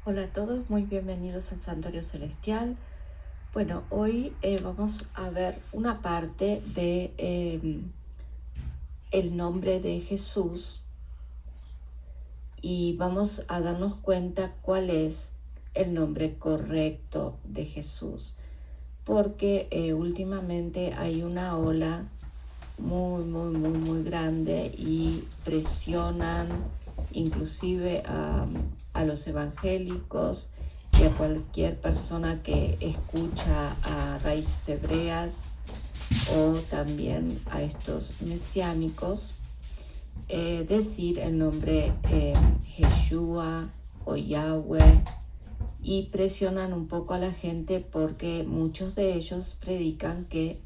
Hola a todos, muy bienvenidos al Santuario Celestial. Bueno, hoy vamos a ver una parte de el nombre de Jesús y vamos a darnos cuenta cuál es el nombre correcto de Jesús, porque últimamente hay una ola muy grande y presionan inclusive a los evangélicos y a cualquier persona que escucha a raíces hebreas o también a estos mesiánicos decir el nombre Yeshua o Yahweh, y presionan un poco a la gente porque muchos de ellos predican que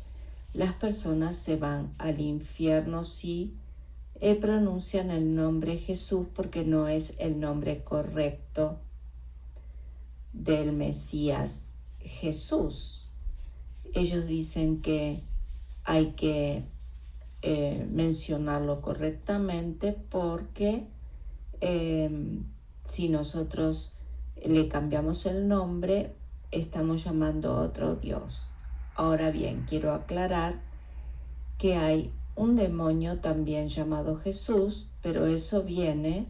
las personas se van al infierno si pronuncian el nombre Jesús, porque no es el nombre correcto del Mesías Jesús. Ellos dicen que hay que mencionarlo correctamente porque si nosotros le cambiamos el nombre, estamos llamando a otro Dios. Ahora bien, quiero aclarar que hay un demonio también llamado Jesús, pero eso viene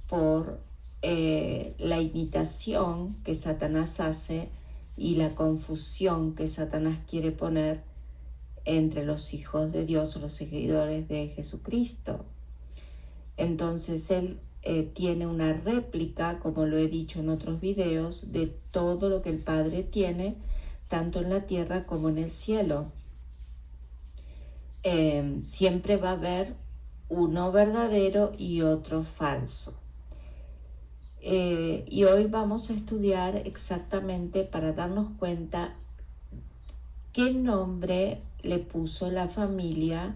por la imitación que Satanás hace y la confusión que Satanás quiere poner entre los hijos de Dios o los seguidores de Jesucristo. Entonces él tiene una réplica, como lo he dicho en otros videos, de todo lo que el Padre tiene, tanto en la tierra como en el cielo. Siempre va a haber uno verdadero y otro falso. Y hoy vamos a estudiar exactamente para darnos cuenta qué nombre le puso la familia,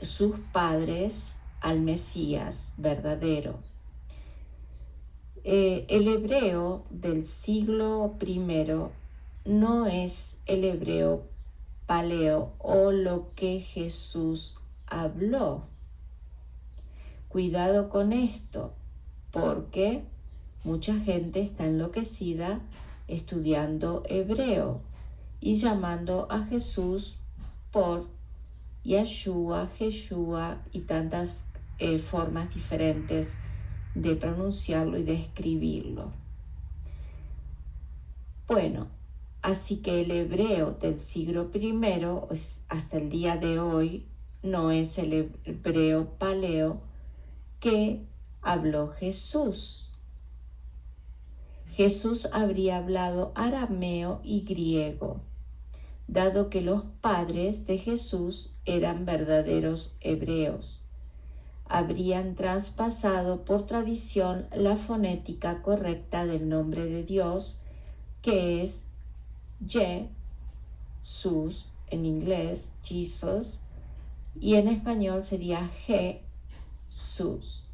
sus padres, al Mesías verdadero. El hebreo del siglo I no es el hebreo paleo o lo que Jesús habló. Cuidado con esto, porque mucha gente está enloquecida estudiando hebreo y llamando a Jesús por Yeshua, Jeshua y tantas formas diferentes de pronunciarlo y de escribirlo. Bueno, así que el hebreo del siglo I hasta el día de hoy no es el hebreo paleo que habló Jesús. Jesús habría hablado arameo y griego, dado que los padres de Jesús eran verdaderos hebreos. Habrían traspasado por tradición la fonética correcta del nombre de Dios, que es Jesús, en inglés Jesus, y en español sería Jesús.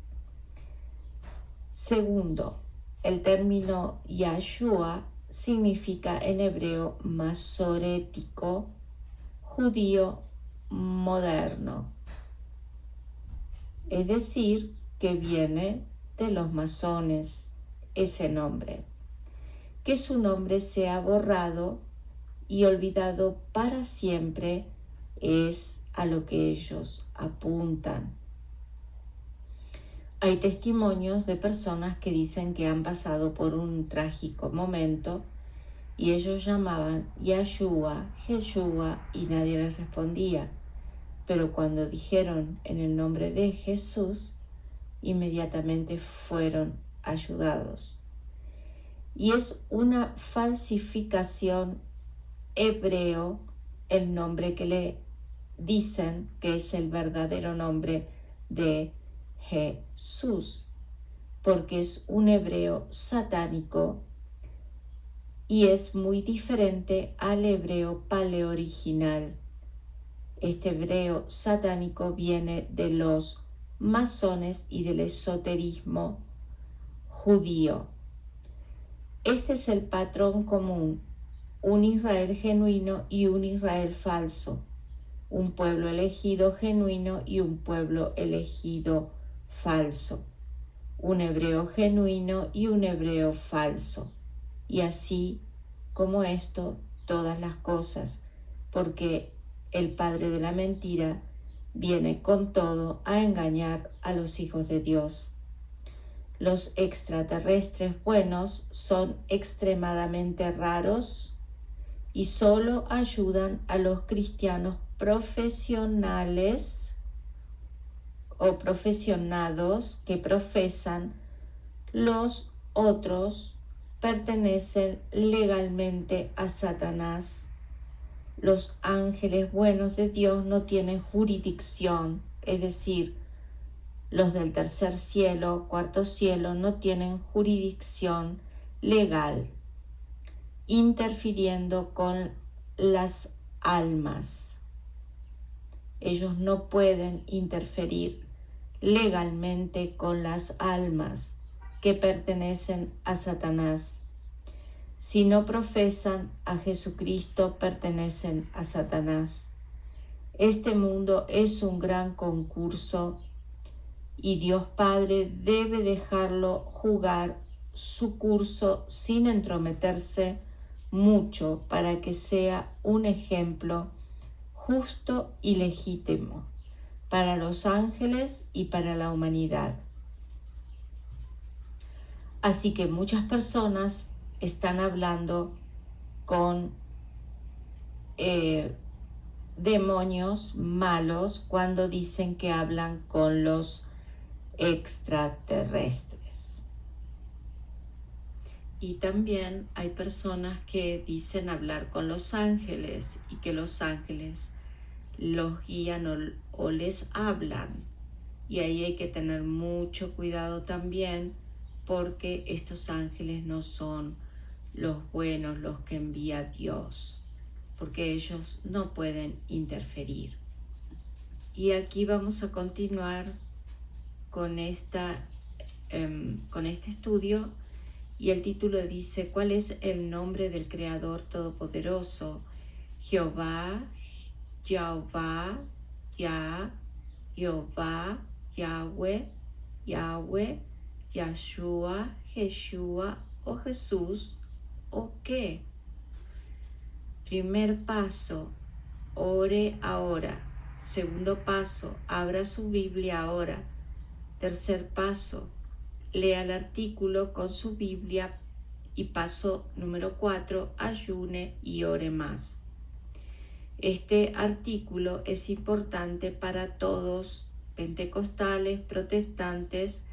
Segundo, el término Yahshua significa en hebreo masorético, judío moderno, es decir, que viene de los masones ese nombre. Que su nombre sea borrado y olvidado para siempre es a lo que ellos apuntan. Hay testimonios de personas que dicen que han pasado por un trágico momento y ellos llamaban Yahshua, Jeshua y nadie les respondía. Pero cuando dijeron en el nombre de Jesús, inmediatamente fueron ayudados. Y es una falsificación hebreo el nombre que le dicen que es el verdadero nombre de Jesús, porque es un hebreo satánico y es muy diferente al hebreo paleoriginal. Este hebreo satánico viene de los masones y del esoterismo judío. Este es el patrón común: un Israel genuino y un Israel falso, un pueblo elegido genuino y un pueblo elegido falso. un hebreo genuino y un hebreo falso, y así como esto todas las cosas, porque el padre de la mentira viene con todo a engañar a los hijos de Dios. Los extraterrestres buenos son extremadamente raros y solo ayudan a los cristianos profesionales o profesionados que profesan. Los otros pertenecen legalmente a Satanás. Los ángeles buenos de Dios no tienen jurisdicción, es decir, los del tercer cielo, cuarto cielo, no tienen jurisdicción legal, interfiriendo con las almas. Ellos no pueden interferir legalmente con las almas que pertenecen a Satanás. Si no profesan a Jesucristo, pertenecen a Satanás. Este mundo es un gran concurso y Dios Padre debe dejarlo jugar su curso sin entrometerse mucho para que sea un ejemplo justo y legítimo para los ángeles y para la humanidad. Así que muchas personas están hablando con demonios malos cuando dicen que hablan con los extraterrestres. Y también hay personas que dicen hablar con los ángeles y que los ángeles los guían o les hablan. Y ahí hay que tener mucho cuidado también, porque estos ángeles no son los buenos, los que envía Dios, porque ellos no pueden interferir. Y aquí vamos a continuar con este estudio, y el título dice: ¿cuál es el nombre del Creador Todopoderoso? Jehová, Jehová, Yah, Jehová, Yahweh, Yahweh, Yahshua, Yeshua o Jesús o qué. Primer paso, ore ahora. Segundo paso, abra su Biblia ahora. Tercer paso, lea el artículo con su Biblia. Y paso número 4, ayune y ore más. Este artículo es importante para todos, pentecostales, protestantes,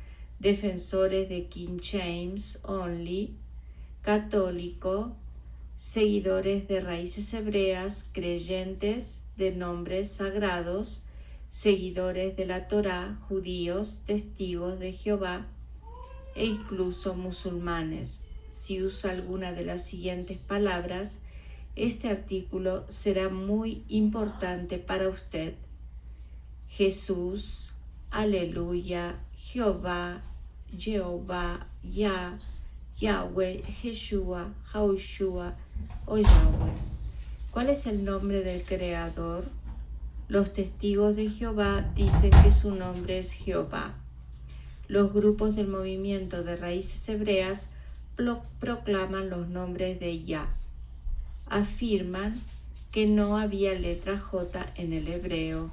defensores de King James Only, católico, seguidores de raíces hebreas, creyentes de nombres sagrados, seguidores de la Torá, judíos, testigos de Jehová e incluso musulmanes. Si usa alguna de las siguientes palabras, este artículo será muy importante para usted. Jesús, aleluya, Jehová, Jehová, Yah, Yahweh, Yeshua, Yahushua o Yahweh. ¿Cuál es el nombre del Creador? Los testigos de Jehová dicen que su nombre es Jehová. Los grupos del movimiento de raíces hebreas proclaman los nombres de Yah. Afirman que no había letra J en el hebreo.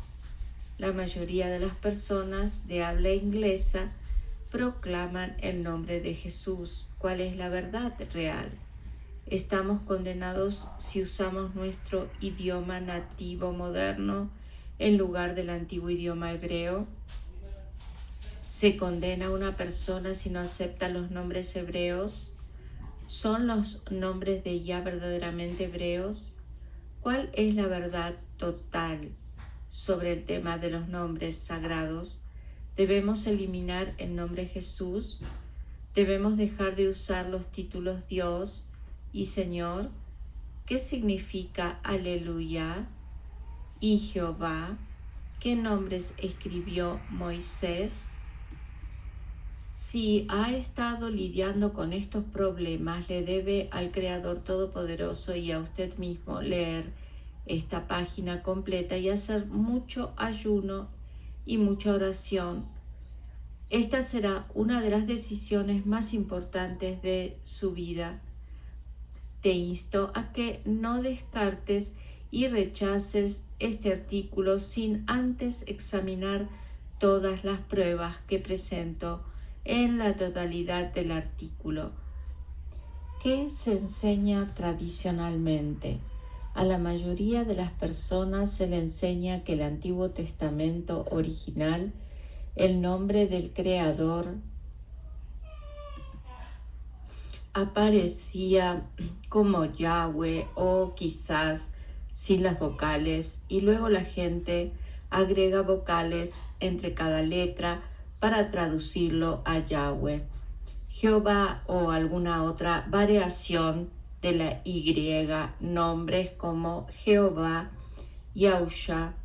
La mayoría de las personas de habla inglesa proclaman el nombre de Jesús. ¿Cuál es la verdad real? ¿Estamos condenados si usamos nuestro idioma nativo moderno en lugar del antiguo idioma hebreo? ¿Se condena a una persona si no acepta los nombres hebreos? ¿Son los nombres de Yah verdaderamente hebreos? ¿Cuál es la verdad total sobre el tema de los nombres sagrados? ¿Debemos eliminar el nombre Jesús? ¿Debemos dejar de usar los títulos Dios y Señor? ¿Qué significa aleluya y Jehová? ¿Qué nombres escribió Moisés? Si ha estado lidiando con estos problemas, le debe al Creador Todopoderoso y a usted mismo leer esta página completa y hacer mucho ayuno y mucha oración Esta será una de las decisiones más importantes de su vida. Te insto a que no descartes y rechaces este artículo sin antes examinar todas las pruebas que presento en la totalidad del artículo. ¿Qué se enseña tradicionalmente? A la mayoría de las personas se le enseña que el Antiguo Testamento original, el nombre del Creador, aparecía como Yahweh o quizás sin las vocales, y luego la gente agrega vocales entre cada letra para traducirlo a Yahweh, Jehová o alguna otra variación de la Y, nombres como Jehová, Yahusha,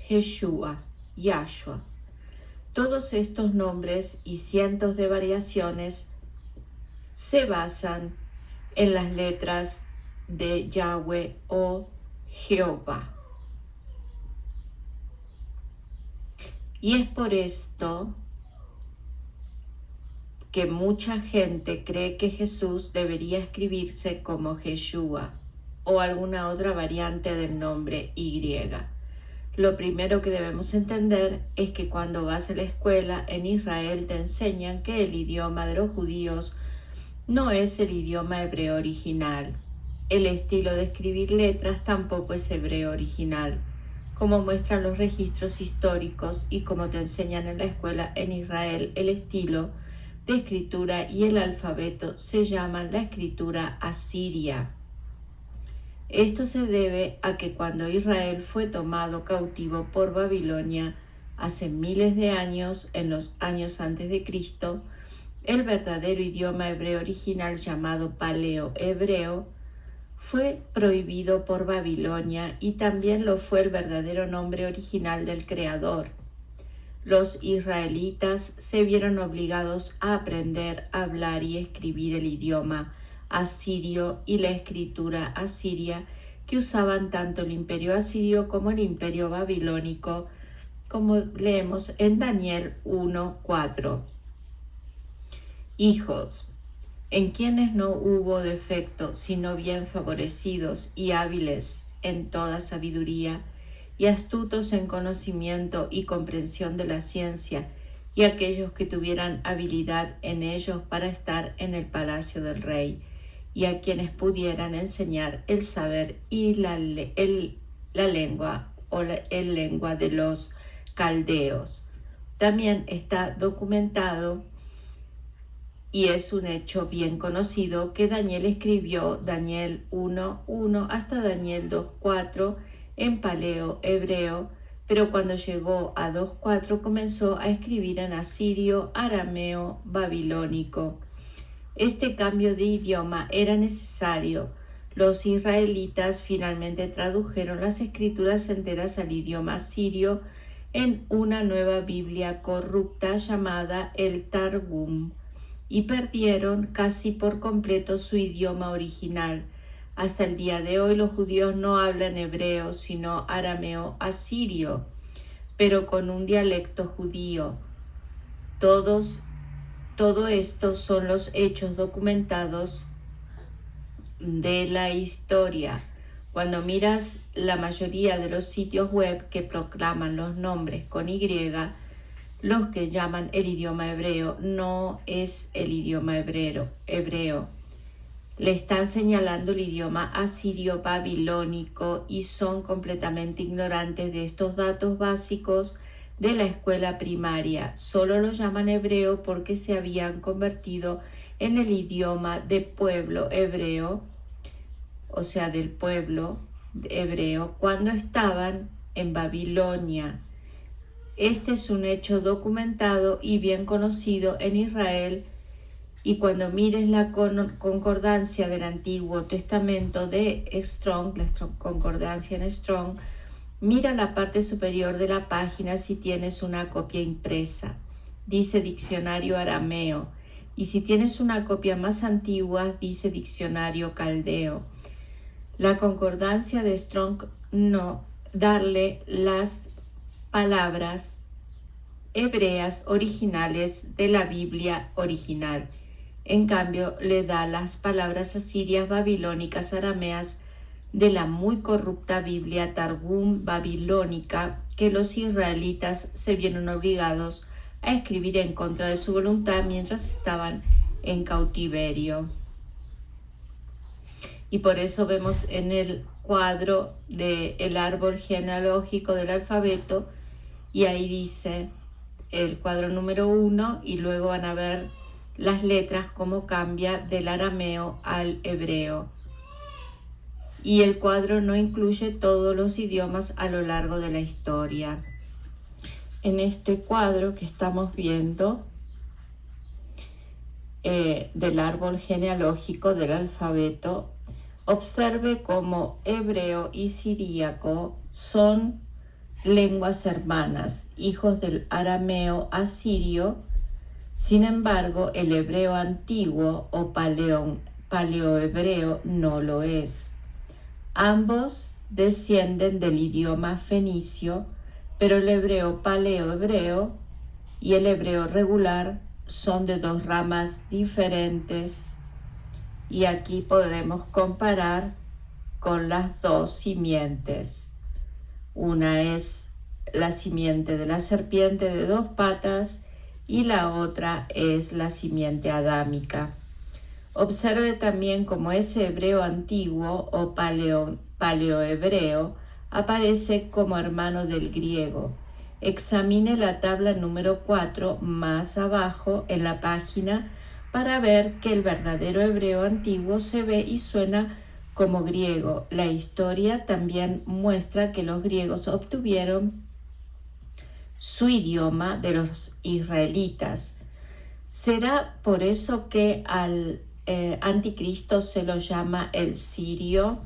Yeshua, Yahshua. Todos estos nombres y cientos de variaciones se basan en las letras de Yahweh o Jehová. Y es por esto que mucha gente cree que Jesús debería escribirse como Yeshua o alguna otra variante del nombre Y. Lo primero que debemos entender es que cuando vas a la escuela en Israel te enseñan que el idioma de los judíos no es el idioma hebreo original. El estilo de escribir letras tampoco es hebreo original, como muestran los registros históricos y como te enseñan en la escuela en Israel. El estilo de escritura y el alfabeto se llaman la escritura asiria. Esto se debe a que cuando Israel fue tomado cautivo por Babilonia hace miles de años, en los años antes de Cristo, el verdadero idioma hebreo original llamado paleo-hebreo fue prohibido por Babilonia y también lo fue el verdadero nombre original del Creador. Los israelitas se vieron obligados a aprender a hablar y escribir el idioma asirio y la escritura asiria que usaban tanto el imperio asirio como el imperio babilónico, como leemos en Daniel 1:4. Hijos, en quienes no hubo defecto, sino bien favorecidos y hábiles en toda sabiduría, y astutos en conocimiento y comprensión de la ciencia, y aquellos que tuvieran habilidad en ellos para estar en el palacio del rey, y a quienes pudieran enseñar el saber y la lengua o el lengua de los caldeos. También está documentado y es un hecho bien conocido que Daniel escribió Daniel 1:1 hasta Daniel 2:4 en paleo-hebreo, pero cuando llegó a 2:4 comenzó a escribir en asirio, arameo, babilónico. Este cambio de idioma era necesario. Los israelitas finalmente tradujeron las escrituras enteras al idioma asirio en una nueva Biblia corrupta llamada el Targum, y perdieron casi por completo su idioma original. Hasta el día de hoy los judíos no hablan hebreo sino arameo asirio, pero con un dialecto judío. Todo esto son los hechos documentados de la historia. Cuando miras la mayoría de los sitios web que proclaman los nombres con Y, los que llaman el idioma hebreo no es el idioma hebreo. Le están señalando el idioma asirio babilónico y son completamente ignorantes de estos datos básicos de la escuela primaria. Solo lo llaman hebreo porque se habían convertido en el idioma de pueblo hebreo, o sea, del pueblo hebreo, cuando estaban en Babilonia. Este es un hecho documentado y bien conocido en Israel, y cuando mires la concordancia del Antiguo Testamento de Strong, la concordancia en Strong, mira la parte superior de la página si tienes una copia impresa. Dice diccionario arameo, y si tienes una copia más antigua, dice diccionario caldeo. La concordancia de Strong no darle las palabras hebreas originales de la Biblia original. En cambio, le da las palabras asirias, babilónicas, arameas de la muy corrupta Biblia Targum babilónica que los israelitas se vieron obligados a escribir en contra de su voluntad mientras estaban en cautiverio. Y por eso vemos en el cuadro del árbol genealógico del alfabeto, y ahí dice el cuadro número 1, y luego van a ver las letras cómo cambia del arameo al hebreo. Y el cuadro no incluye todos los idiomas a lo largo de la historia. En este cuadro que estamos viendo del árbol genealógico del alfabeto, observe cómo hebreo y siríaco son lenguas hermanas, hijos del arameo asirio. Sin embargo, el hebreo antiguo o paleohebreo no lo es. Ambos descienden del idioma fenicio, pero el hebreo paleohebreo y el hebreo regular son de dos ramas diferentes, y aquí podemos comparar con las dos simientes. Una es la simiente de la serpiente de dos patas y la otra es la simiente adámica. Observe también cómo ese hebreo antiguo o paleohebreo aparece como hermano del griego. Examine la tabla número 4 más abajo en la página para ver que el verdadero hebreo antiguo se ve y suena como griego. La historia también muestra que los griegos obtuvieron su idioma de los israelitas. ¿Será por eso que al anticristo se lo llama el sirio?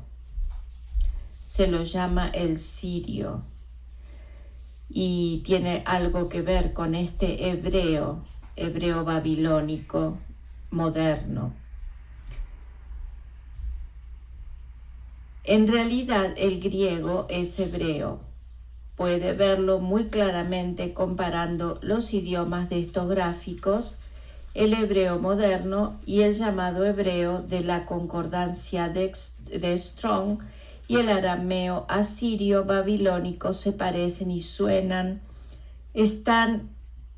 Se lo llama el sirio. Y tiene algo que ver con este hebreo babilónico moderno. En realidad el griego es hebreo. Puede verlo muy claramente comparando los idiomas de estos gráficos, el hebreo moderno y el llamado hebreo de la concordancia de Strong, y el arameo asirio babilónico se parecen y suenan, están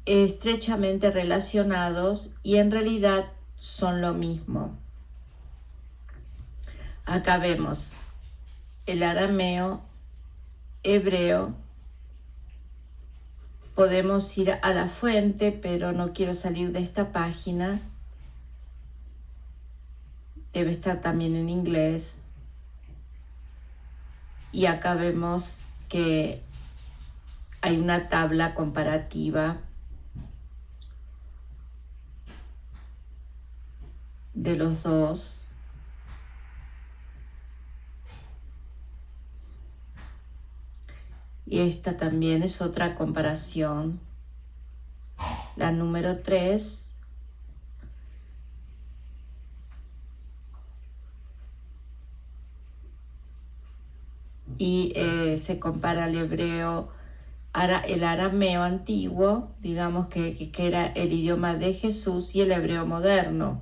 estrechamente relacionados y en realidad son lo mismo. Acá vemos el arameo, hebreo. Podemos ir a la fuente, pero no quiero salir de esta página. Debe estar también en inglés. Y acá vemos que hay una tabla comparativa de los dos. Y esta también es otra comparación. La número 3. Y se compara el hebreo, el arameo antiguo, digamos que era el idioma de Jesús, y el hebreo moderno.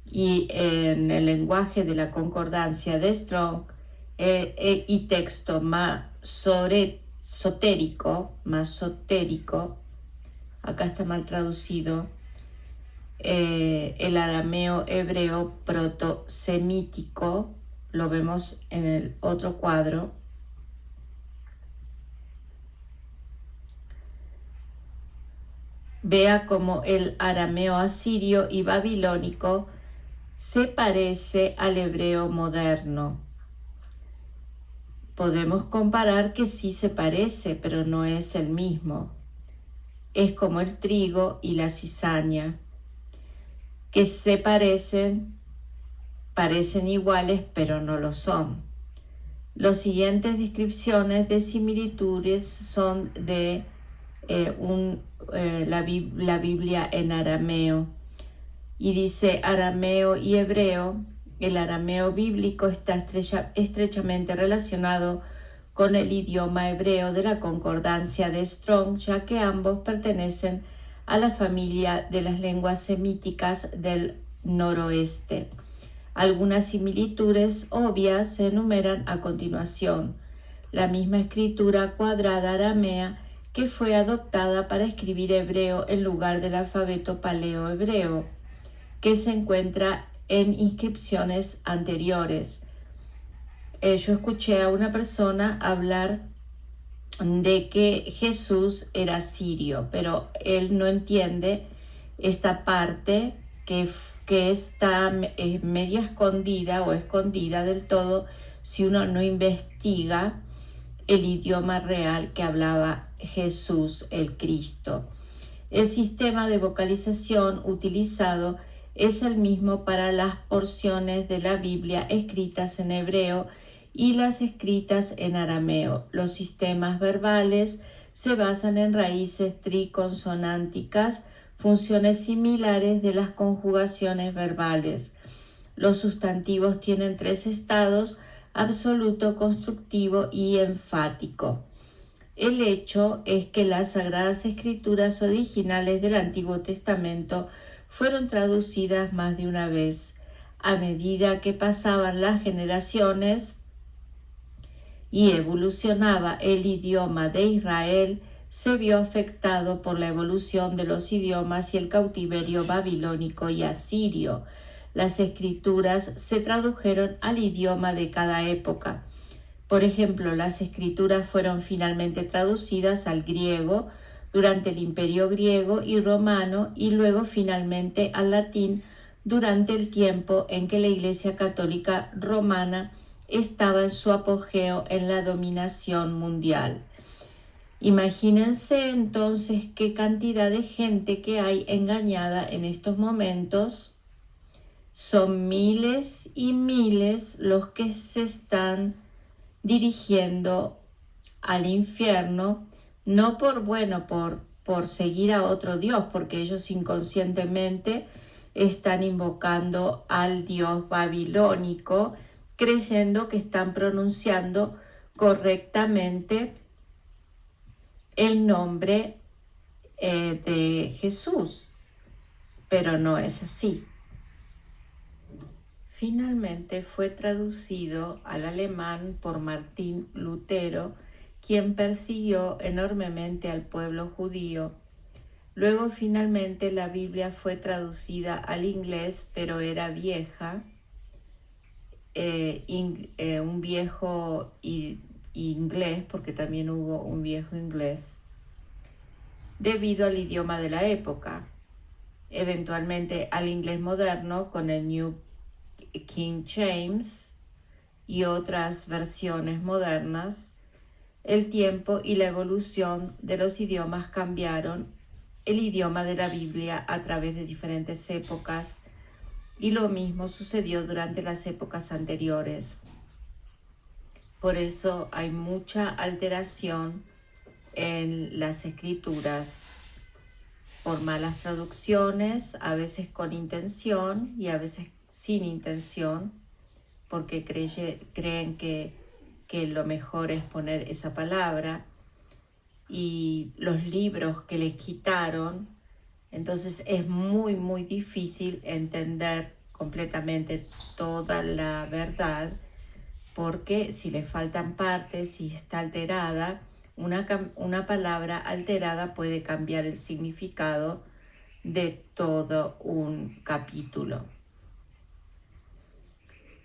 Y en el lenguaje de la concordancia de Strong y texto más sotérico, acá está mal traducido, el arameo hebreo proto-semítico, lo vemos en el otro cuadro. Vea cómo el arameo asirio y babilónico se parece al hebreo moderno. Podemos comparar que sí se parece, pero no es el mismo. Es como el trigo y la cizaña, que se parecen iguales, pero no lo son. Las siguientes descripciones de similitudes son de la Biblia en arameo. Y dice arameo y hebreo. El arameo bíblico está estrechamente relacionado con el idioma hebreo de la concordancia de Strong, ya que ambos pertenecen a la familia de las lenguas semíticas del noroeste. Algunas similitudes obvias se enumeran a continuación. La misma escritura cuadrada aramea que fue adoptada para escribir hebreo en lugar del alfabeto paleo-hebreo, que se encuentra en inscripciones anteriores. Yo escuché a una persona hablar de que Jesús era sirio, pero él no entiende esta parte que está medio escondida o escondida del todo si uno no investiga el idioma real que hablaba Jesús el Cristo. El sistema de vocalización utilizado es el mismo para las porciones de la Biblia escritas en hebreo y las escritas en arameo. Los sistemas verbales se basan en raíces triconsonánticas, funciones similares de las conjugaciones verbales. Los sustantivos tienen 3 estados: absoluto, constructivo y enfático. El hecho es que las Sagradas Escrituras originales del Antiguo Testamento fueron traducidas más de una vez. A medida que pasaban las generaciones y evolucionaba el idioma de Israel, se vio afectado por la evolución de los idiomas y el cautiverio babilónico y asirio. Las escrituras se tradujeron al idioma de cada época. Por ejemplo, las escrituras fueron finalmente traducidas al griego durante el Imperio griego y romano y luego finalmente al latín durante el tiempo en que la Iglesia Católica Romana estaba en su apogeo en la dominación mundial. Imagínense entonces qué cantidad de gente que hay engañada en estos momentos. Son miles y miles los que se están dirigiendo al infierno, no por seguir a otro Dios, porque ellos inconscientemente están invocando al Dios babilónico, creyendo que están pronunciando correctamente el nombre de Jesús, pero no es así. Finalmente fue traducido al alemán por Martín Lutero, quien persiguió enormemente al pueblo judío. Luego finalmente la Biblia fue traducida al inglés, pero era vieja, un viejo inglés, porque también hubo un viejo inglés, debido al idioma de la época. Eventualmente al inglés moderno con el New King James y otras versiones modernas. El tiempo y la evolución de los idiomas cambiaron el idioma de la Biblia a través de diferentes épocas, y lo mismo sucedió durante las épocas anteriores. Por eso hay mucha alteración en las escrituras por malas traducciones, a veces con intención y a veces sin intención, porque creen que lo mejor es poner esa palabra, y los libros que les quitaron. Entonces es muy muy difícil entender completamente toda la verdad, porque si le faltan partes, si está alterada, una palabra alterada puede cambiar el significado de todo un capítulo.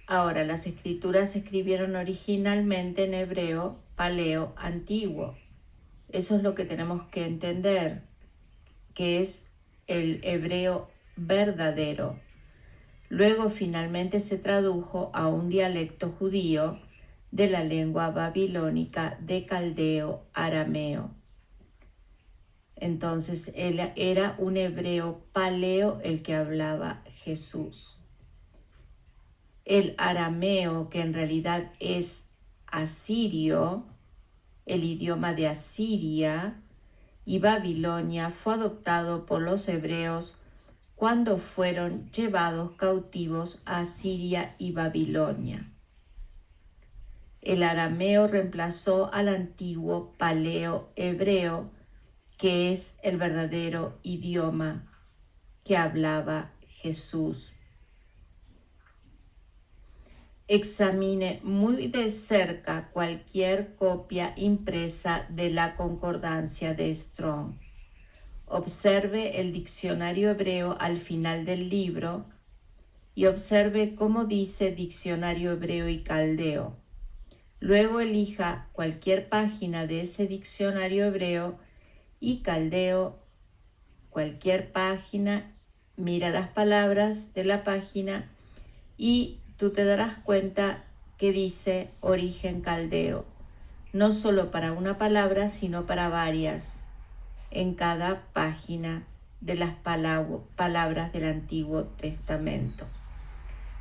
Ahora, las escrituras se escribieron originalmente en hebreo paleo antiguo. Eso es lo que tenemos que entender, que es el hebreo verdadero. Luego finalmente se tradujo a un dialecto judío de la lengua babilónica de caldeo arameo. Entonces era un hebreo paleo el que hablaba Jesús. El arameo, que en realidad es asirio, el idioma de Asiria y Babilonia, fue adoptado por los hebreos cuando fueron llevados cautivos a Asiria y Babilonia. el arameo reemplazó al antiguo paleo-hebreo, que es el verdadero idioma que hablaba Jesús. Examine muy de cerca cualquier copia impresa de la concordancia de Strong. Observe el diccionario hebreo al final del libro y observe cómo dice diccionario hebreo y caldeo. Luego elija cualquier página de ese diccionario hebreo y caldeo, cualquier página, mira las palabras de la página y tú te darás cuenta que dice origen caldeo, no solo para una palabra, sino para varias, en cada página de las palabras del Antiguo Testamento.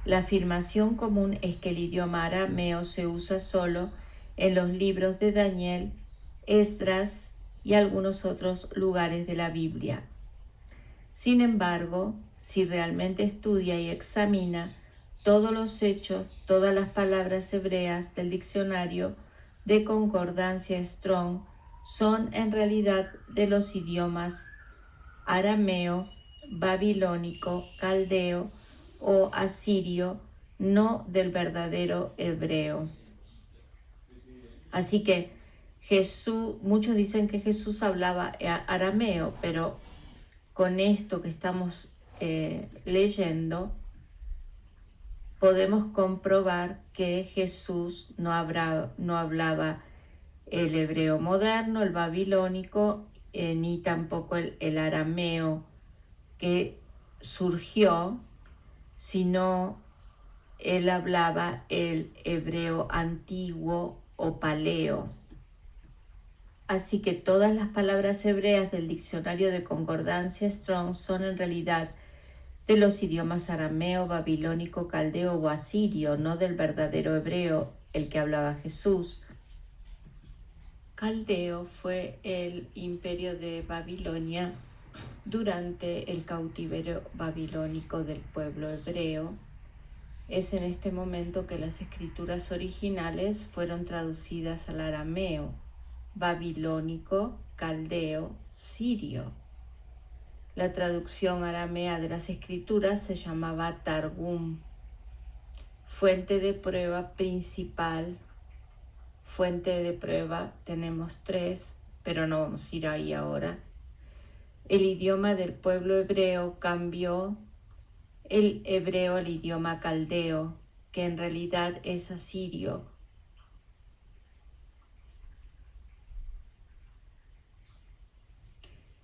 La afirmación común es que el idioma arameo se usa solo en los libros de Daniel, Esdras y algunos otros lugares de la Biblia. Sin embargo, si realmente estudia y examina todos los hechos, todas las palabras hebreas del diccionario de concordancia Strong son en realidad de los idiomas arameo, babilónico, caldeo o asirio, no del verdadero hebreo. Así que muchos dicen que Jesús hablaba arameo, pero con esto que estamos leyendo, podemos comprobar que Jesús no hablaba el hebreo moderno, el babilónico, ni tampoco el arameo que surgió, sino él hablaba el hebreo antiguo o paleo. Así que todas las palabras hebreas del diccionario de concordancia Strong son en realidad de los idiomas arameo, babilónico, caldeo o asirio, no del verdadero hebreo, el que hablaba Jesús. Caldeo fue el imperio de Babilonia durante el cautiverio babilónico del pueblo hebreo. Es en este momento que las escrituras originales fueron traducidas al arameo, babilónico, caldeo, sirio. La traducción aramea de las escrituras se llamaba Targum. Fuente de prueba principal. Fuente de prueba tenemos 3, pero no vamos a ir ahí ahora. El idioma del pueblo hebreo cambió el hebreo al idioma caldeo, que en realidad es asirio.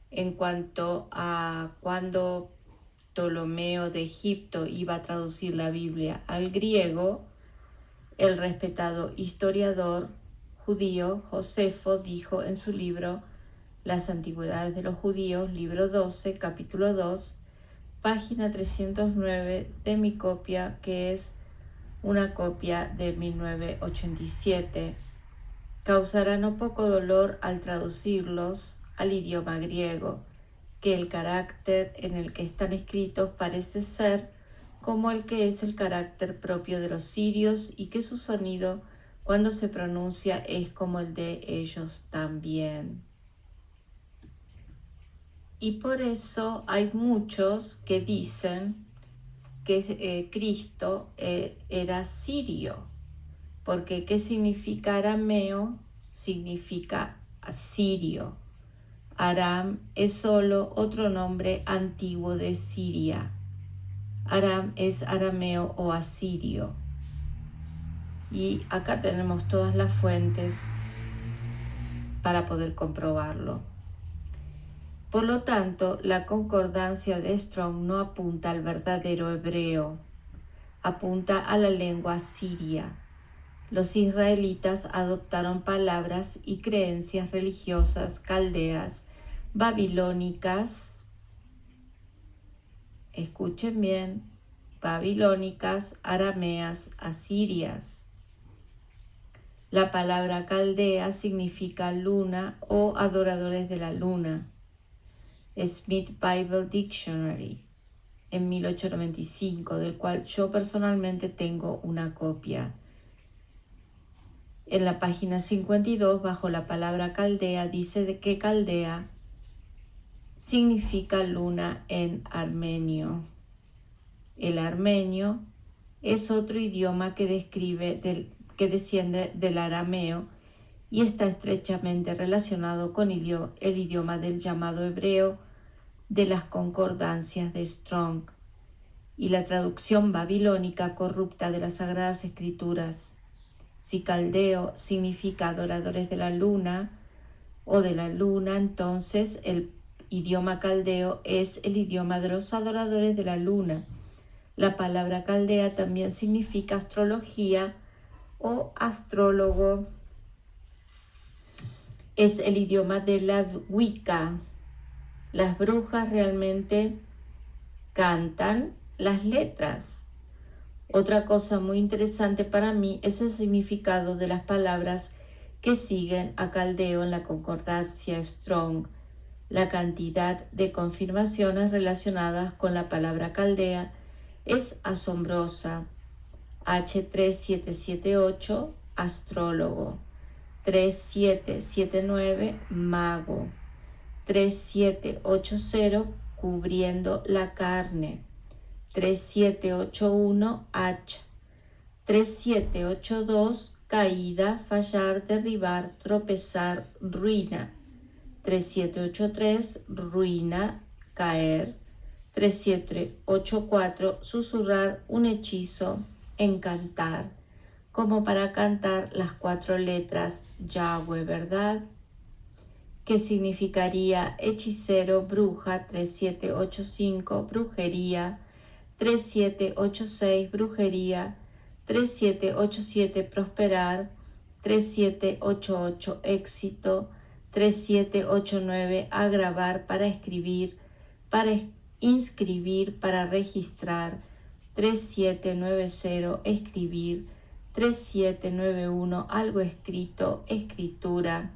En cuanto a cuando Ptolomeo de Egipto iba a traducir la Biblia al griego, el respetado historiador judío Josefo dijo en su libro Las Antigüedades de los Judíos, libro 12, capítulo 2, página 309 de mi copia, que es una copia de 1987, causará no poco dolor al traducirlos al idioma griego, que el carácter en el que están escritos parece ser como el que es el carácter propio de los sirios y que su sonido cuando se pronuncia es como el de ellos también. Y por eso hay muchos que dicen que Cristo era sirio, porque ¿qué significa arameo? Significa asirio. Aram es solo otro nombre antiguo de Siria. Aram es arameo o asirio. Y acá tenemos todas las fuentes para poder comprobarlo. Por lo tanto, la concordancia de Strong no apunta al verdadero hebreo, apunta a la lengua siria. Los israelitas adoptaron palabras y creencias religiosas caldeas, babilónicas, escuchen bien, babilónicas, arameas, asirias. La palabra caldea significa luna o adoradores de la luna. Smith Bible Dictionary, en 1895, del cual yo personalmente tengo una copia. En la página 52, bajo la palabra caldea, dice de que caldea significa luna en armenio. El armenio es otro idioma que desciende del arameo y está estrechamente relacionado con el idioma del llamado hebreo de las concordancias de Strong y la traducción babilónica corrupta de las Sagradas Escrituras. Si caldeo significa adoradores de la luna o de la luna, entonces el idioma caldeo es el idioma de los adoradores de la luna. La palabra caldea también significa astrología o astrólogo. Es el idioma de la Wicca. Las brujas realmente cantan las letras. Otra cosa muy interesante para mí es el significado de las palabras que siguen a caldeo en la concordancia Strong. La cantidad de confirmaciones relacionadas con la palabra caldea es asombrosa. H3778, astrólogo. 3779, mago. 3780, cubriendo la carne. 3781, hacha. 3782, caída, fallar, derribar, tropezar, ruina. 3783, ruina, caer. 3784, susurrar un hechizo, encantar, como para cantar las 4 letras Yahweh, ¿verdad? ¿Qué significaría hechicero, bruja? 3785, brujería. 3786, brujería. 3787, prosperar. 3788, éxito. 3789, agravar, para escribir, para inscribir, para registrar. 3790, escribir. 3791, algo escrito, escritura.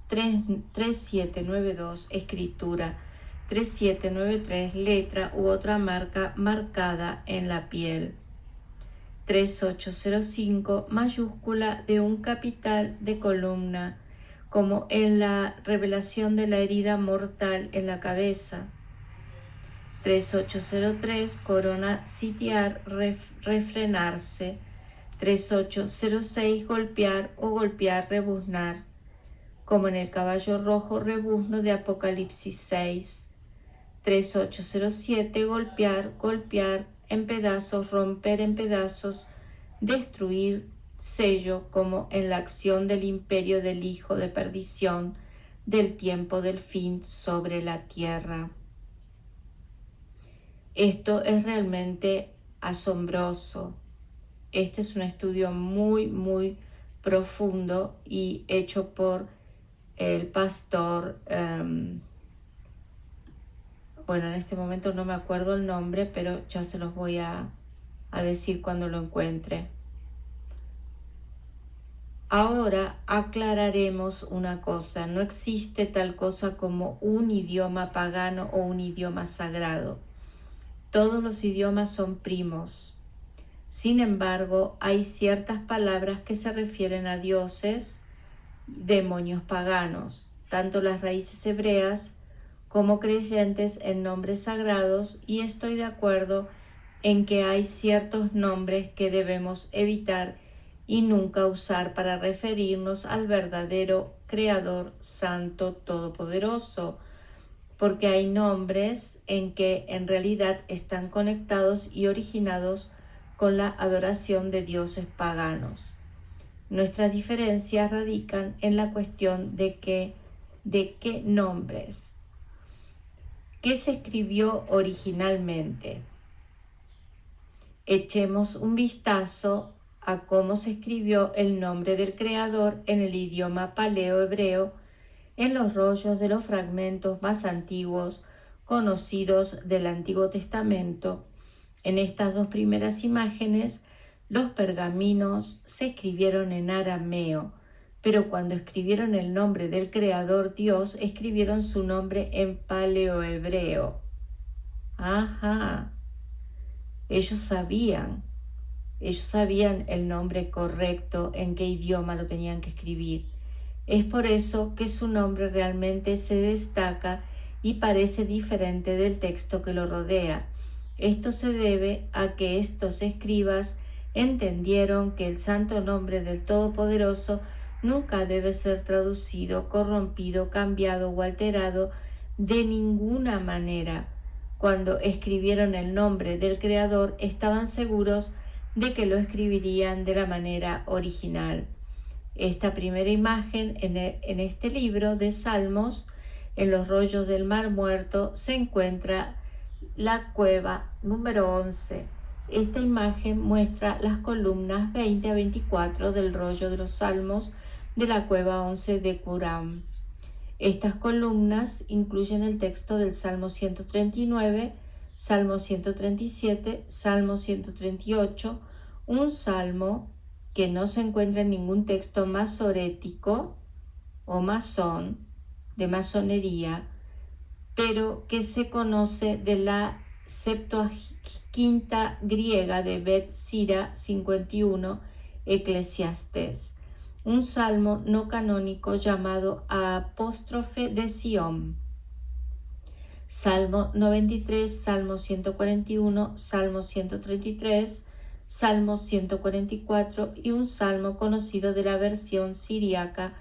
3792, escritura. 3793, letra u otra marca marcada en la piel. 3805, mayúscula de un capital de columna, como en la revelación de la herida mortal en la cabeza. 3803, corona, sitiar, refrenarse. 3806, golpear o golpear, rebuznar, como en el caballo rojo rebuzno de Apocalipsis 6. 3807, golpear, golpear en pedazos, romper en pedazos, destruir, sello, como en la acción del imperio del hijo de perdición del tiempo del fin sobre la tierra. Esto es realmente asombroso. Este es un estudio muy profundo y hecho por el pastor, bueno, en este momento no me acuerdo el nombre, pero ya se los voy a decir cuando lo encuentre. Ahora aclararemos una cosa: no existe tal cosa como un idioma pagano o un idioma sagrado. Todos los idiomas son primos. Sin embargo, hay ciertas palabras que se refieren a dioses, demonios paganos, tanto las raíces hebreas como creyentes en nombres sagrados, y estoy de acuerdo en que hay ciertos nombres que debemos evitar y nunca usar para referirnos al verdadero Creador Santo Todopoderoso, porque hay nombres en que en realidad están conectados y originados con la adoración de dioses paganos. Nuestras diferencias radican en la cuestión de qué nombres. ¿Qué se escribió originalmente? Echemos un vistazo a cómo se escribió el nombre del Creador en el idioma paleo-hebreo en los rollos de los fragmentos más antiguos conocidos del Antiguo Testamento. En estas 2 primeras imágenes, los pergaminos se escribieron en arameo, pero cuando escribieron el nombre del Creador Dios, escribieron su nombre en paleohebreo. Ajá, ellos sabían Ellos sabían el nombre correcto, en qué idioma lo tenían que escribir. Es por eso que su nombre realmente se destaca y parece diferente del texto que lo rodea. Esto se debe a que estos escribas entendieron que el santo nombre del Todopoderoso nunca debe ser traducido, corrompido, cambiado o alterado de ninguna manera. Cuando escribieron el nombre del Creador, estaban seguros de que lo escribirían de la manera original. Esta primera imagen en este libro de Salmos, en los rollos del Mar Muerto, se encuentra la cueva número 11. Esta imagen muestra las columnas 20 a 24 del rollo de los Salmos de la cueva 11 de Qumran. Estas columnas incluyen el texto del Salmo 139, Salmo 137, Salmo 138, un salmo que no se encuentra en ningún texto masorético o masón, de masonería, pero que se conoce de la Septuaginta griega de Bet Sira 51, Eclesiastés, un salmo no canónico llamado Apóstrofe de Sión. Salmo 93, Salmo 141, Salmo 133, Salmo 144 y un salmo conocido de la versión siríaca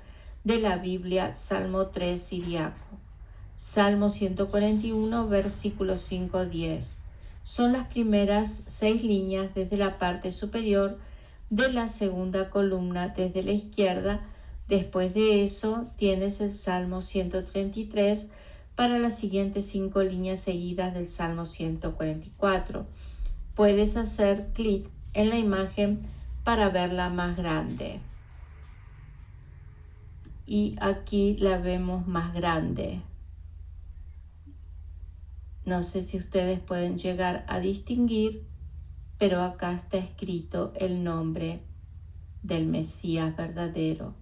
de la Biblia, Salmo 3 siríaco. Salmo 141, versículos 5-10. Son las primeras 6 líneas desde la parte superior de la segunda columna desde la izquierda. Después de eso tienes el Salmo 133 para las siguientes 5 líneas seguidas del Salmo 144. Puedes hacer clic en la imagen para verla más grande. Y aquí la vemos más grande. No sé si ustedes pueden llegar a distinguir, pero acá está escrito el nombre del Mesías verdadero.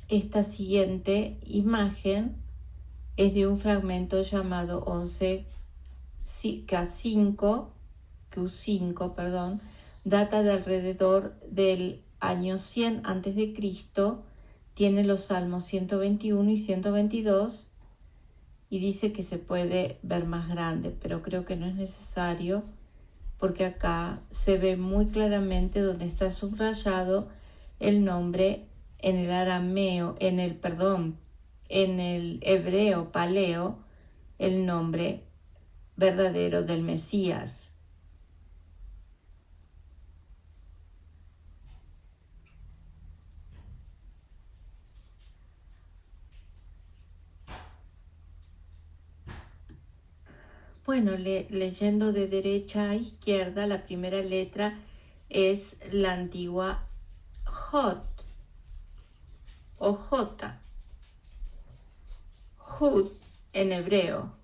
Esta siguiente imagen es de un fragmento llamado 11K5, Q5, data de alrededor del año 100 a.C., tiene los salmos 121 y 122 y dice que se puede ver más grande, pero creo que no es necesario porque acá se ve muy claramente donde está subrayado el nombre en el arameo, en el hebreo paleo, el nombre verdadero del Mesías. Bueno, leyendo de derecha a izquierda, la primera letra es la antigua Jot o J, Jud en hebreo.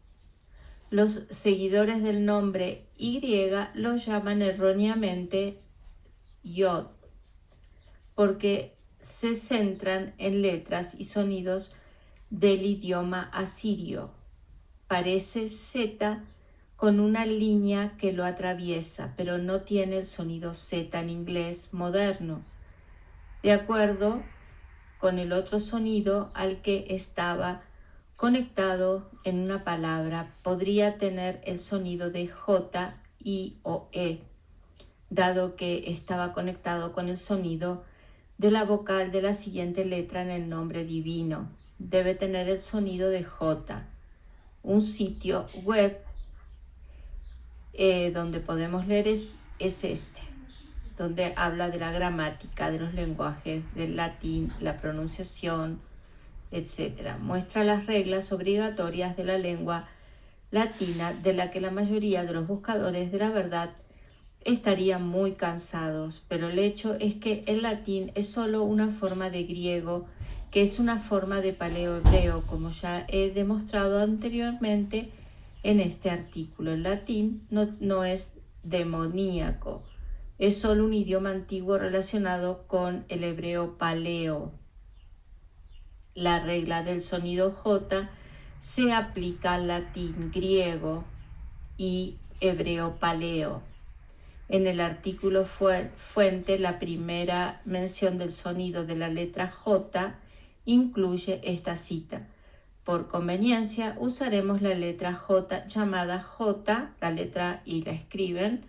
Los seguidores del nombre Y lo llaman erróneamente Yod, porque se centran en letras y sonidos del idioma asirio. Parece Z con una línea que lo atraviesa, pero no tiene el sonido Z en inglés moderno, de acuerdo con el otro sonido al que estaba conectado en una palabra. Podría tener el sonido de J, I o E, dado que estaba conectado con el sonido de la vocal de la siguiente letra en el nombre divino. Debe tener el sonido de J. Un sitio web donde podemos leer es este, donde habla de la gramática, de los lenguajes, del latín, la pronunciación, etc. Muestra las reglas obligatorias de la lengua latina, de la que la mayoría de los buscadores de la verdad estarían muy cansados, pero el hecho es que el latín es solo una forma de griego, que es una forma de paleo-hebreo, como ya he demostrado anteriormente en este artículo. El latín no es demoníaco, es solo un idioma antiguo relacionado con el hebreo paleo. La regla del sonido J se aplica al latín griego. y hebreo paleo. En el artículo fuente, la primera mención del sonido de la letra J incluye esta cita. Por conveniencia usaremos la letra J llamada J, la letra y la escriben,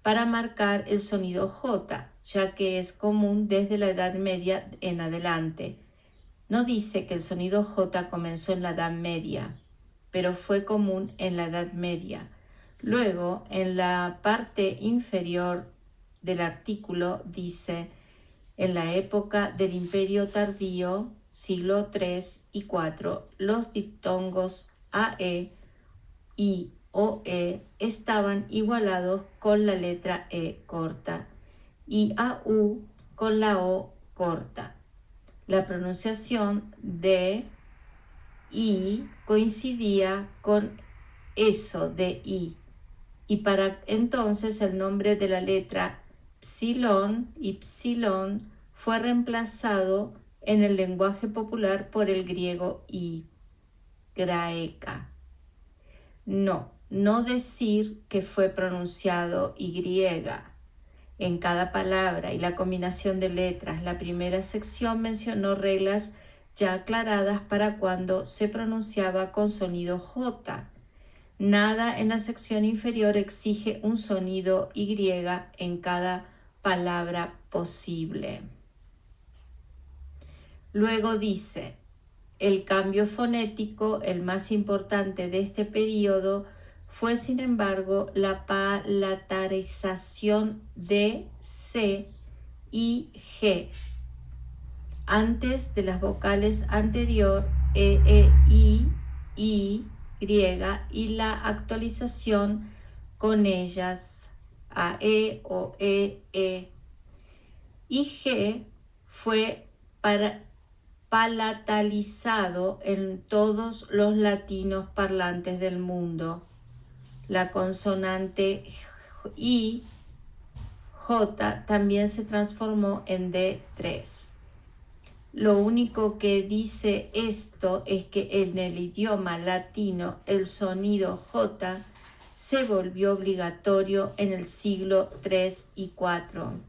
para marcar el sonido J, ya que es común desde la Edad Media en adelante. No dice que el sonido J comenzó en la Edad Media, pero fue común en la Edad Media. Luego, en la parte inferior del artículo dice, en la época del Imperio Tardío, siglo III y IV, los diptongos AE y OE estaban igualados con la letra E corta y AU con la O corta. La pronunciación de I coincidía con eso de I, y para entonces el nombre de la letra psilon y psilon fue reemplazado en el lenguaje popular por el griego I, graeca. No decir que fue pronunciado Y. En cada palabra y la combinación de letras, la primera sección mencionó reglas ya aclaradas para cuando se pronunciaba con sonido J. Nada en la sección inferior exige un sonido Y en cada palabra posible. Luego dice, el cambio fonético, el más importante de este periodo, fue sin embargo la palatalización de C y G. Antes de las vocales anterior, I, y la actualización con ellas, AE o EE. Y G fue palatalizado en todos los latinos parlantes del mundo. La consonante I, J, también se transformó en D3. Lo único que dice esto es que en el idioma latino el sonido J se volvió obligatorio en el siglo III y IV,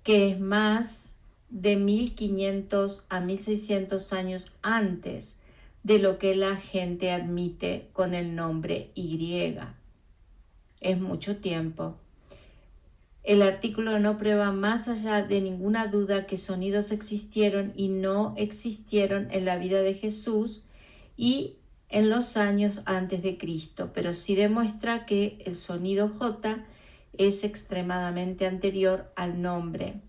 que es más de 1500 a 1600 años antes de lo que la gente admite con el nombre Y. Es mucho tiempo. El artículo no prueba más allá de ninguna duda que sonidos existieron y no existieron en la vida de Jesús y en los años antes de Cristo, pero sí demuestra que el sonido J es extremadamente anterior al nombre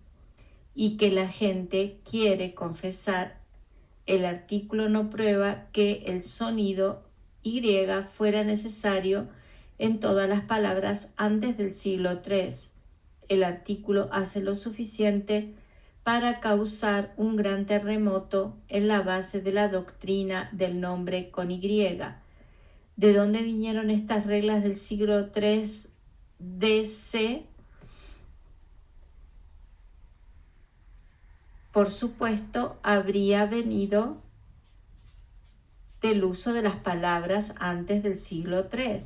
y que la gente quiere confesar. El artículo no prueba que el sonido Y fuera necesario en todas las palabras antes del siglo III. El artículo hace lo suficiente para causar un gran terremoto en la base de la doctrina del nombre con Y. ¿De dónde vinieron estas reglas del siglo III DC? Por supuesto, habría venido del uso de las palabras antes del siglo III.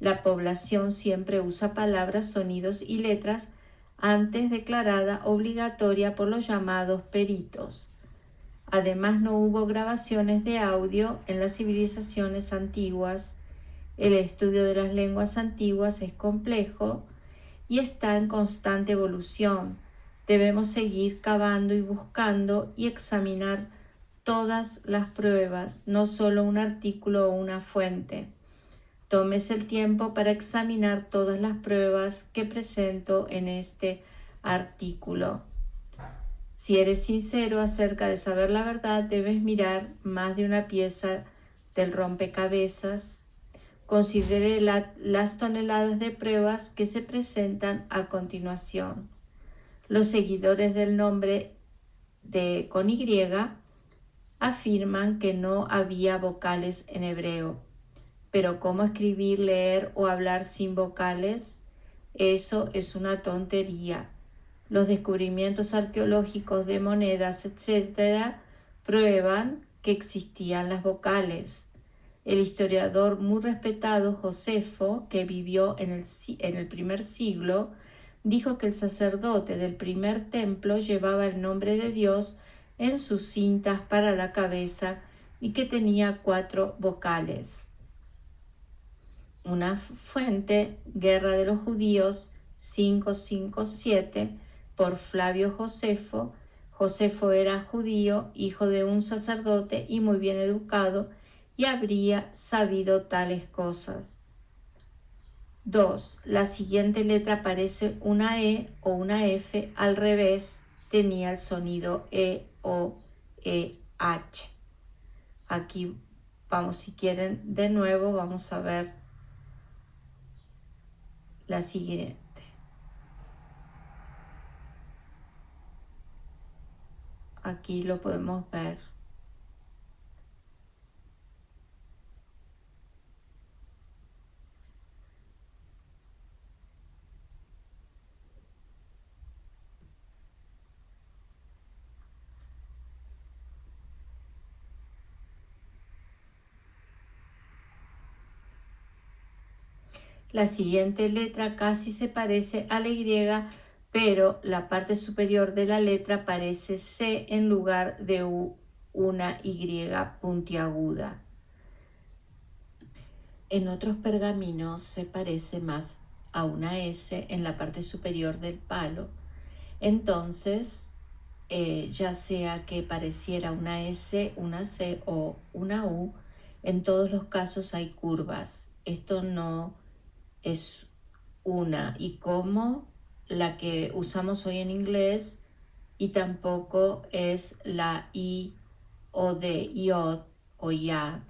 La población siempre usa palabras, sonidos y letras antes declarada obligatoria por los llamados peritos. Además, no hubo grabaciones de audio en las civilizaciones antiguas. El estudio de las lenguas antiguas es complejo y está en constante evolución. Debemos seguir cavando y buscando y examinar todas las pruebas, no solo un artículo o una fuente. Tómese el tiempo para examinar todas las pruebas que presento en este artículo. Si eres sincero acerca de saber la verdad, debes mirar más de una pieza del rompecabezas. Considere las toneladas de pruebas que se presentan a continuación. Los seguidores del nombre con Y afirman que no había vocales en hebreo. Pero ¿cómo escribir, leer o hablar sin vocales? Eso es una tontería. Los descubrimientos arqueológicos de monedas, etc., prueban que existían las vocales. El historiador muy respetado Josefo, que vivió en el primer siglo, dijo que el sacerdote del primer templo llevaba el nombre de Dios en sus cintas para la cabeza y que tenía 4 vocales. Una fuente, Guerra de los Judíos 557, por Flavio Josefo. Josefo era judío, hijo de un sacerdote y muy bien educado, y habría sabido tales cosas. 2. La siguiente letra parece una E o una F al revés, tenía el sonido E o H. Aquí vamos, si quieren, de nuevo vamos a ver la siguiente. Aquí lo podemos ver. La siguiente letra casi se parece a la Y, pero la parte superior de la letra parece C en lugar de una Y puntiaguda. En otros pergaminos se parece más a una S en la parte superior del palo. Entonces, ya sea que pareciera una S, una C o una U, en todos los casos hay curvas. Esto no es una y como la que usamos hoy en inglés, y tampoco es la I o de yod o yad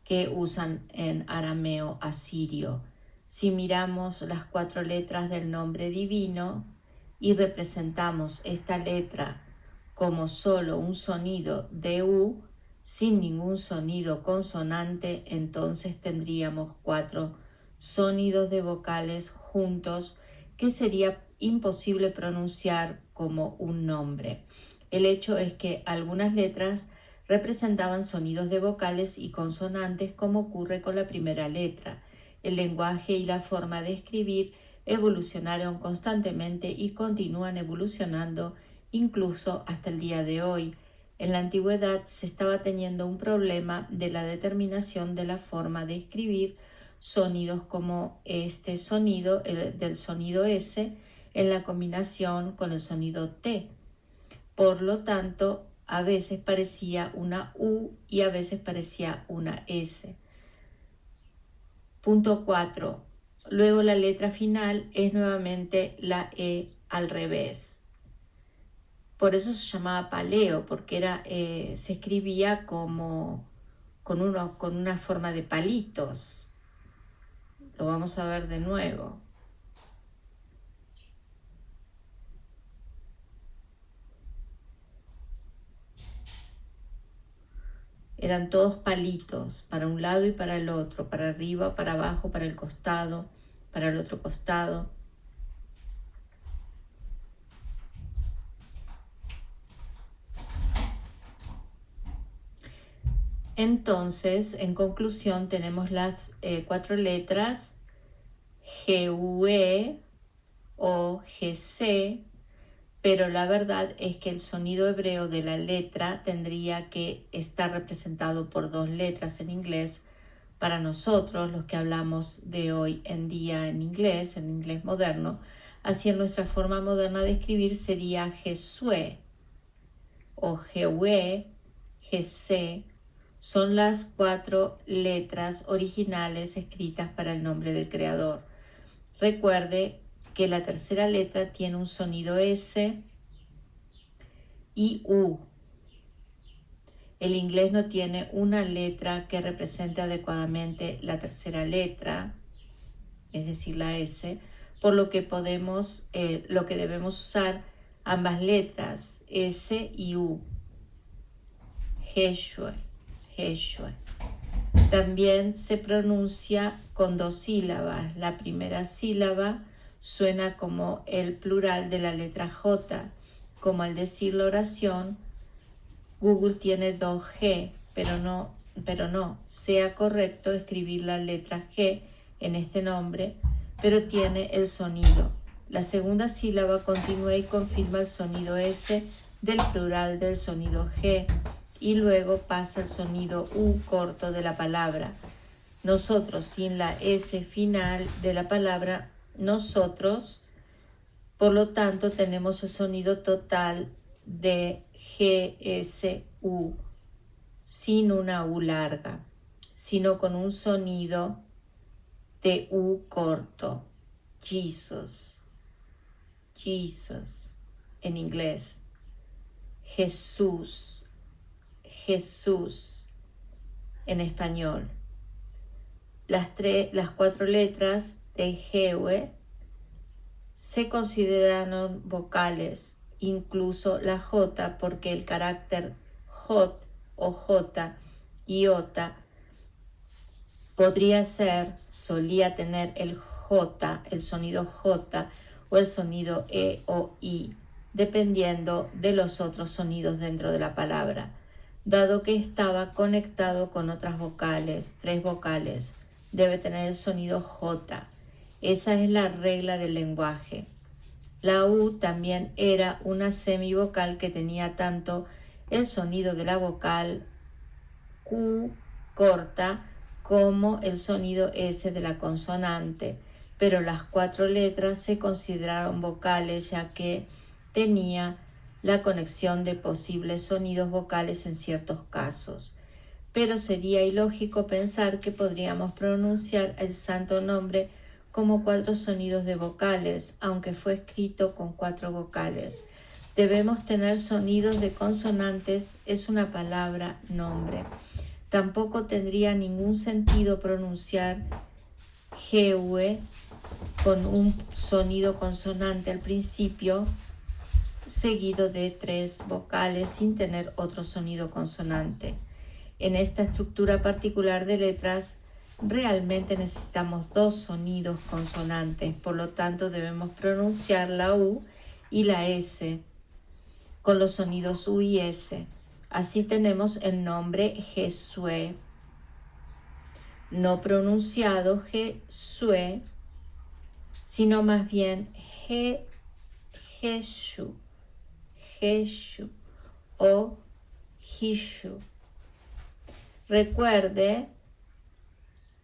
que usan en arameo asirio. Si miramos las 4 letras del nombre divino y representamos esta letra como solo un sonido de U, sin ningún sonido consonante, entonces tendríamos 4 sonidos de vocales juntos que sería imposible pronunciar como un nombre. El hecho es que algunas letras representaban sonidos de vocales y consonantes, como ocurre con la primera letra. El lenguaje y la forma de escribir evolucionaron constantemente y continúan evolucionando incluso hasta el día de hoy. En la antigüedad se estaba teniendo un problema de la determinación de la forma de escribir sonidos como este sonido, del sonido S, en la combinación con el sonido T. Por lo tanto, a veces parecía una U y a veces parecía una S. Punto 4. Luego la letra final es nuevamente la E al revés. Por eso se llamaba paleo, porque se escribía como con una forma de palitos. Lo vamos a ver de nuevo. Eran todos palitos, para un lado y para el otro, para arriba, para abajo, para el costado, para el otro costado. Entonces, en conclusión, tenemos las 4 letras GUE o GC, pero la verdad es que el sonido hebreo de la letra tendría que estar representado por 2 letras en inglés. Para nosotros, los que hablamos de hoy en día en inglés moderno, así en nuestra forma moderna de escribir sería Jesue o Jewe, GC. Son las 4 letras originales escritas para el nombre del creador. Recuerde que la tercera letra tiene un sonido S y U. El inglés no tiene una letra que represente adecuadamente la tercera letra, es decir, la S, por lo que debemos usar ambas letras, S y U. Jeshue, Jeshue. También se pronuncia con 2 sílabas. La primera sílaba suena como el plural de la letra J. Como al decir la oración, Google tiene 2 G, pero no pero no, sea correcto escribir la letra G en este nombre, pero tiene el sonido. La segunda sílaba continúa y confirma el sonido S del plural del sonido G y luego pasa el sonido U corto de la palabra. Nosotros, sin la S final de la palabra nosotros, por lo tanto tenemos el sonido total de GSU, sin una U larga, sino con un sonido de U corto. Jesus, Jesus, en inglés. Jesús, Jesús, en español. Las 4 letras de Jewe se consideraron vocales, incluso la J, porque el carácter J o J, iota, solía tener el J, el sonido J o el sonido E o I, dependiendo de los otros sonidos dentro de la palabra, dado que estaba conectado con otras vocales, 3 vocales, debe tener el sonido J. Esa es la regla del lenguaje. La U también era una semivocal que tenía tanto el sonido de la vocal Q corta como el sonido S de la consonante, pero las 4 letras se consideraron vocales ya que tenía la conexión de posibles sonidos vocales en ciertos casos. Pero sería ilógico pensar que podríamos pronunciar el santo nombre como 4 sonidos de vocales, aunque fue escrito con 4 vocales. Debemos tener sonidos de consonantes, es una palabra nombre. Tampoco tendría ningún sentido pronunciar Jewe con un sonido consonante al principio, seguido de 3 vocales sin tener otro sonido consonante. En esta estructura particular de letras, realmente necesitamos 2 sonidos consonantes, por lo tanto debemos pronunciar la U y la S con los sonidos U y S. Así tenemos el nombre Jesue, no pronunciado Jesue, sino más bien Jeshu, Jeshu o Hishu. Recuerde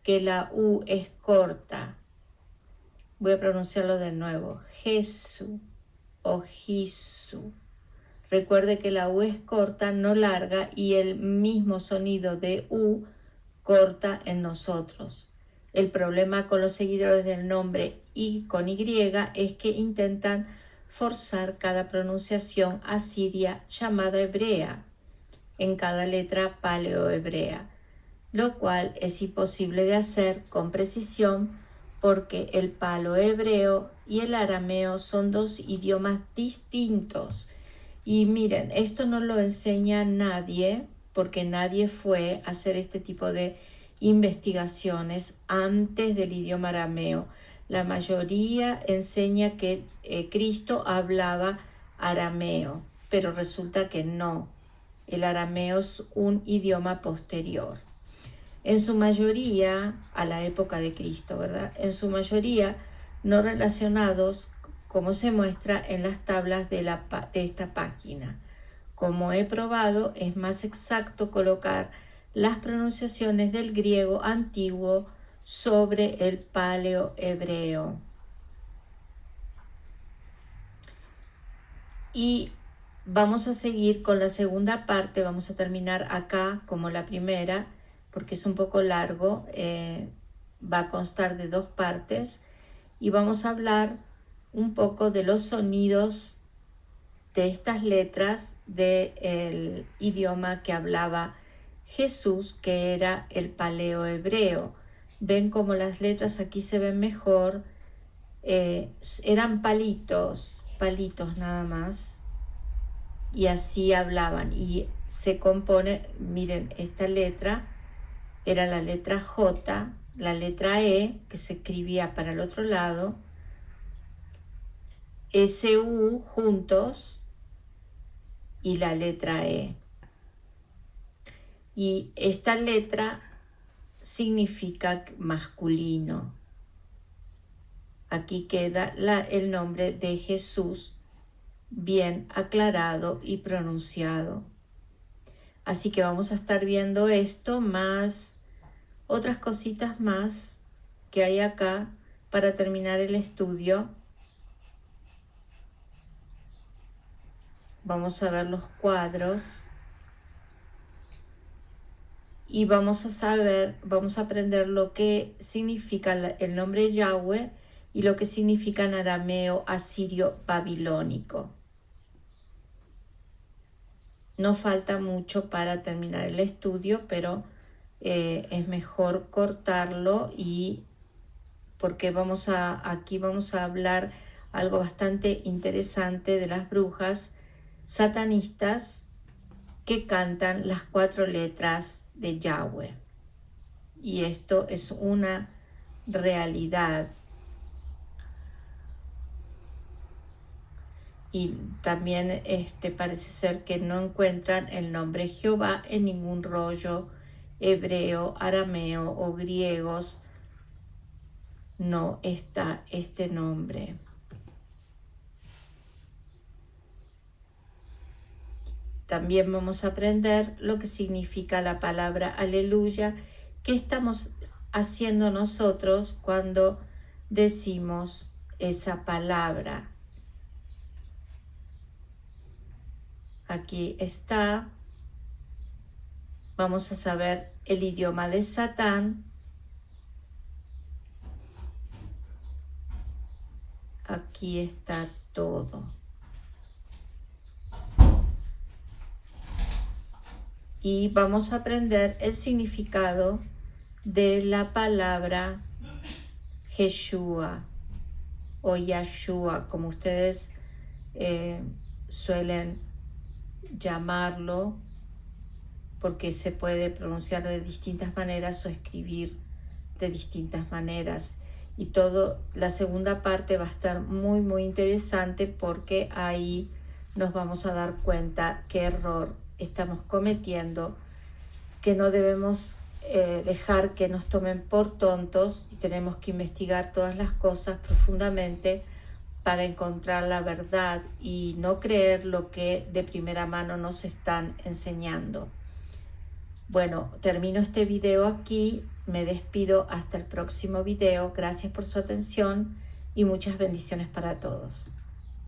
que la U es corta. Voy a pronunciarlo de nuevo. Jesu o Jisu. Recuerde que la U es corta, no larga, y el mismo sonido de U corta en nosotros. El problema con los seguidores del nombre y con Y es que intentan forzar cada pronunciación asiria llamada hebrea en cada letra paleohebrea, lo cual es imposible de hacer con precisión porque el paleohebreo y el arameo son 2 idiomas distintos. Y miren, esto no lo enseña nadie porque nadie fue a hacer este tipo de investigaciones antes del idioma arameo. La mayoría enseña que Cristo hablaba arameo, pero resulta que no. El arameo es un idioma posterior. En su mayoría, a la época de Cristo, ¿verdad? En su mayoría no relacionados, como se muestra en las tablas de esta página. Como he probado, es más exacto colocar las pronunciaciones del griego antiguo sobre el paleohebreo. Y vamos a seguir con la segunda parte, vamos a terminar acá como la primera, porque es un poco largo, va a constar de 2 partes, y vamos a hablar un poco de los sonidos de estas letras del idioma que hablaba Jesús, que era el paleohebreo. Ven como las letras aquí se ven mejor, eran palitos nada más, y así hablaban, y se compone, miren, esta letra era la letra J, la letra E, que se escribía para el otro lado, SU juntos, y la letra E. y esta letra significa masculino. Aquí queda el nombre de Jesús bien aclarado y pronunciado. Así que vamos a estar viendo esto más otras cositas más que hay acá para terminar el estudio. Vamos a ver los cuadros y vamos a aprender lo que significa el nombre Yahweh y lo que significa en arameo asirio babilónico. No falta mucho para terminar el estudio, pero es mejor cortarlo y porque aquí vamos a hablar algo bastante interesante de las brujas satanistas que cantan las 4 letras de Yahweh. Y esto es una realidad. Y también parece ser que no encuentran el nombre Jehová en ningún rollo hebreo, arameo o griegos. No está este nombre. También vamos a aprender lo que significa la palabra aleluya, qué estamos haciendo nosotros cuando decimos esa palabra. Aquí está. Vamos a saber el idioma de Satán. Aquí está todo. Y vamos a aprender el significado de la palabra Yeshua o Yahshua, como ustedes suelen llamarlo, porque se puede pronunciar de distintas maneras o escribir de distintas maneras. Y la segunda parte va a estar muy muy interesante porque ahí nos vamos a dar cuenta qué error estamos cometiendo, que no debemos dejar que nos tomen por tontos y tenemos que investigar todas las cosas profundamente para encontrar la verdad y no creer lo que de primera mano nos están enseñando. Bueno, termino este video aquí, me despido hasta el próximo video, gracias por su atención y muchas bendiciones para todos.